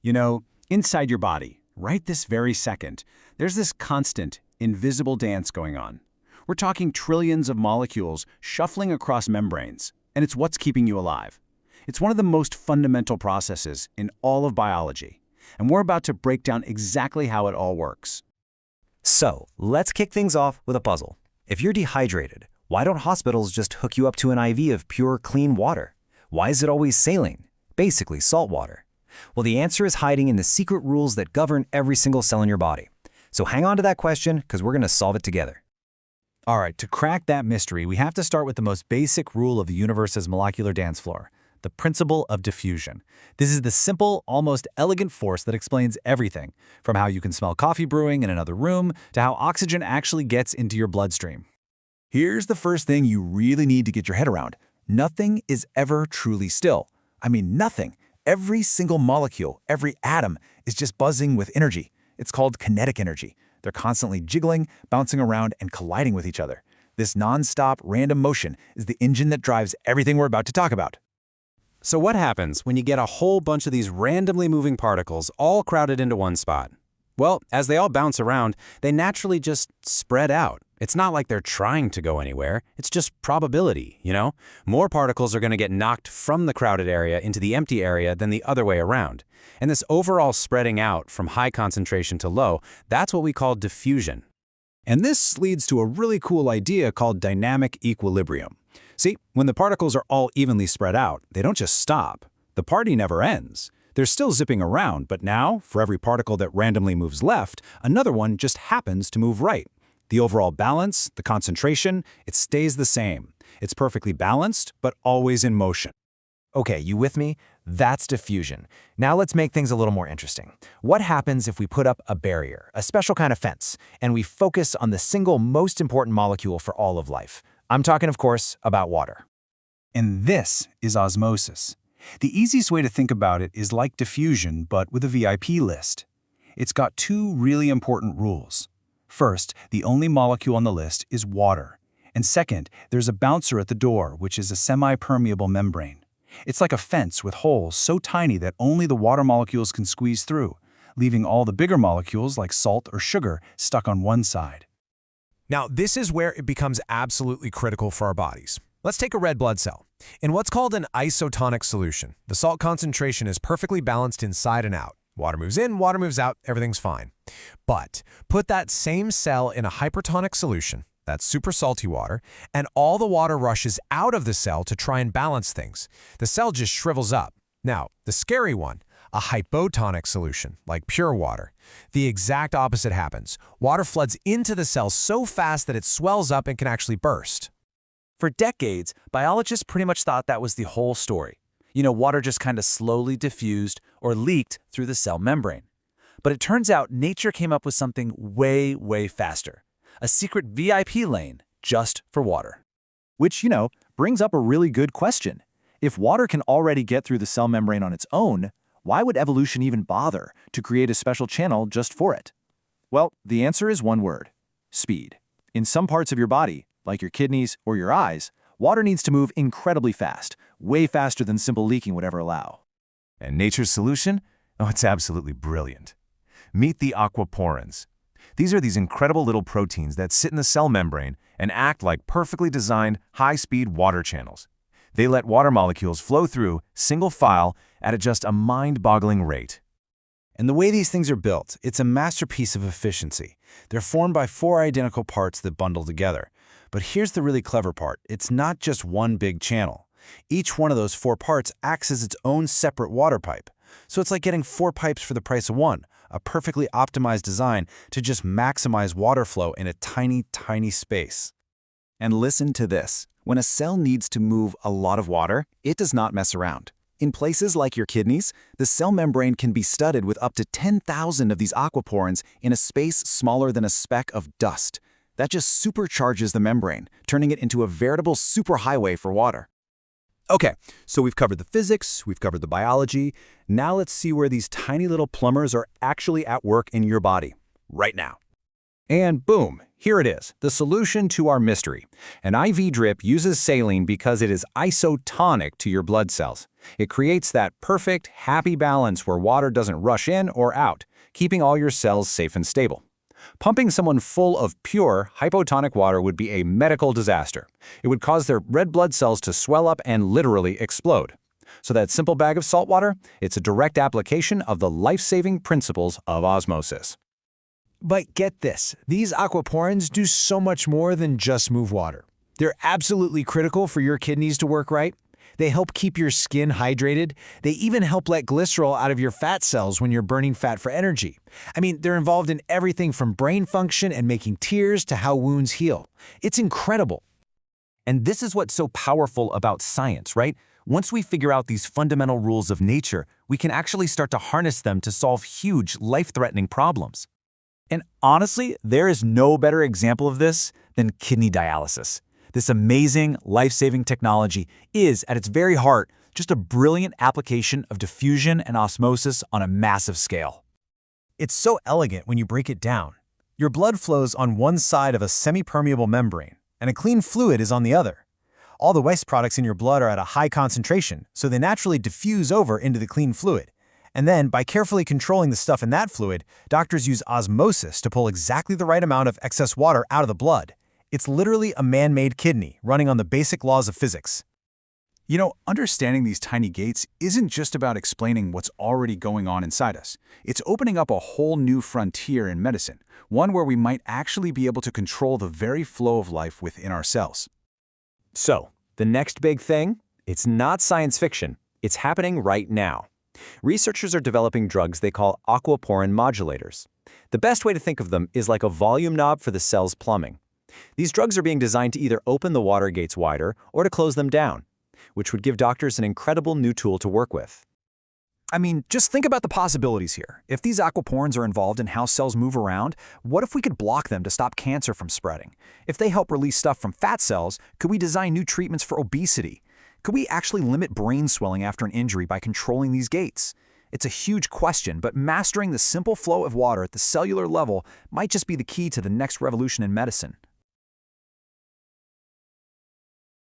You know, inside your body, right this very second, there's this constant, invisible dance going on. We're talking trillions of molecules shuffling across membranes, and it's what's keeping you alive. It's one of the most fundamental processes in all of biology, and we're about to break down exactly how it all works. So, let's kick things off with a puzzle. If you're dehydrated, why don't hospitals just hook you up to an IV of pure, clean water? Why is it always saline? Basically, salt water. Well, the answer is hiding in the secret rules that govern every single cell in your body. So hang on to that question, because we're going to solve it together. All right, to crack that mystery, we have to start with the most basic rule of the universe's molecular dance floor, the principle of diffusion. This is the simple, almost elegant force that explains everything, from how you can smell coffee brewing in another room to how oxygen actually gets into your bloodstream. Here's the first thing you really need to get your head around. Nothing is ever truly still. I mean, nothing. Every single molecule, every atom is just buzzing with energy. It's called kinetic energy. They're constantly jiggling, bouncing around, and colliding with each other. This non-stop, random motion is the engine that drives everything we're about to talk about. So what happens when you get a whole bunch of these randomly moving particles all crowded into one spot? Well, as they all bounce around, they naturally just spread out. It's not like they're trying to go anywhere. It's just probability, you know? More particles are going to get knocked from the crowded area into the empty area than the other way around. And this overall spreading out from high concentration to low, that's what we call diffusion. And this leads to a really cool idea called dynamic equilibrium. See, when the particles are all evenly spread out, they don't just stop. The party never ends. They're still zipping around, but now, for every particle that randomly moves left, another one just happens to move right. The overall balance, the concentration, it stays the same. It's perfectly balanced, but always in motion. Okay, you with me? That's diffusion. Now let's make things a little more interesting. What happens if we put up a barrier, a special kind of fence, and we focus on the single most important molecule for all of life? I'm talking, of course, about water. And this is osmosis. The easiest way to think about it is like diffusion, but with a VIP list. It's got two really important rules. First, the only molecule on the list is water. And second, there's a bouncer at the door, which is a semipermeable membrane. It's like a fence with holes so tiny that only the water molecules can squeeze through, leaving all the bigger molecules like salt or sugar stuck on one side. Now, this is where it becomes absolutely critical for our bodies. Let's take a red blood cell. In what's called an isotonic solution, the salt concentration is perfectly balanced inside and out. Water moves in, water moves out, everything's fine. But put that same cell in a hypertonic solution, that's super salty water, and all the water rushes out of the cell to try and balance things. The cell just shrivels up. Now, the scary one, a hypotonic solution, like pure water. The exact opposite happens. Water floods into the cell so fast that it swells up and can actually burst. For decades, biologists pretty much thought that was the whole story. You know, water just kind of slowly diffused or leaked through the cell membrane. But it turns out nature came up with something way, way faster. A secret VIP lane just for water. Which, brings up a really good question. If water can already get through the cell membrane on its own, why would evolution even bother to create a special channel just for it? Well, the answer is one word: speed. In some parts of your body, like your kidneys or your eyes, water needs to move incredibly fast, way faster than simple leaking would ever allow. And nature's solution? Oh, it's absolutely brilliant. Meet the aquaporins. These are these incredible little proteins that sit in the cell membrane and act like perfectly designed, high-speed water channels. They let water molecules flow through, single file, at just a mind-boggling rate. And the way these things are built, it's a masterpiece of efficiency. They're formed by 4 identical parts that bundle together. But here's the really clever part. It's not just one big channel. Each one of those 4 parts acts as its own separate water pipe. So it's like getting 4 pipes for the price of one, a perfectly optimized design to just maximize water flow in a tiny, tiny space. And listen to this. When a cell needs to move a lot of water, it does not mess around. In places like your kidneys, the cell membrane can be studded with up to 10,000 of these aquaporins in a space smaller than a speck of dust. That just supercharges the membrane, turning it into a veritable superhighway for water. Okay, so we've covered the physics, we've covered the biology. Now let's see where these tiny little plumbers are actually at work in your body, right now. And boom, here it is, the solution to our mystery. An IV drip uses saline because it is isotonic to your blood cells. It creates that perfect, happy balance where water doesn't rush in or out, keeping all your cells safe and stable. Pumping someone full of pure, hypotonic water would be a medical disaster. It would cause their red blood cells to swell up and literally explode. So that simple bag of salt water, it's a direct application of the life-saving principles of osmosis. But get this, these aquaporins do so much more than just move water. They're absolutely critical for your kidneys to work right. They help keep your skin hydrated. They even help let glycerol out of your fat cells when you're burning fat for energy. I mean, they're involved in everything from brain function and making tears to how wounds heal. It's incredible. And this is what's so powerful about science, right? Once we figure out these fundamental rules of nature, we can actually start to harness them to solve huge, life-threatening problems. And honestly, there is no better example of this than kidney dialysis. This amazing, life-saving technology is, at its very heart, just a brilliant application of diffusion and osmosis on a massive scale. It's so elegant when you break it down. Your blood flows on one side of a semipermeable membrane, and a clean fluid is on the other. All the waste products in your blood are at a high concentration, so they naturally diffuse over into the clean fluid. And then, by carefully controlling the stuff in that fluid, doctors use osmosis to pull exactly the right amount of excess water out of the blood. It's literally a man-made kidney running on the basic laws of physics. You know, understanding these tiny gates isn't just about explaining what's already going on inside us. It's opening up a whole new frontier in medicine, one where we might actually be able to control the very flow of life within our cells. So, the next big thing? It's not science fiction. It's happening right now. Researchers are developing drugs they call aquaporin modulators. The best way to think of them is like a volume knob for the cell's plumbing. These drugs are being designed to either open the water gates wider or to close them down, which would give doctors an incredible new tool to work with. I mean, just think about the possibilities here. If these aquaporins are involved in how cells move around, what if we could block them to stop cancer from spreading? If they help release stuff from fat cells, could we design new treatments for obesity? Could we actually limit brain swelling after an injury by controlling these gates? It's a huge question, but mastering the simple flow of water at the cellular level might just be the key to the next revolution in medicine.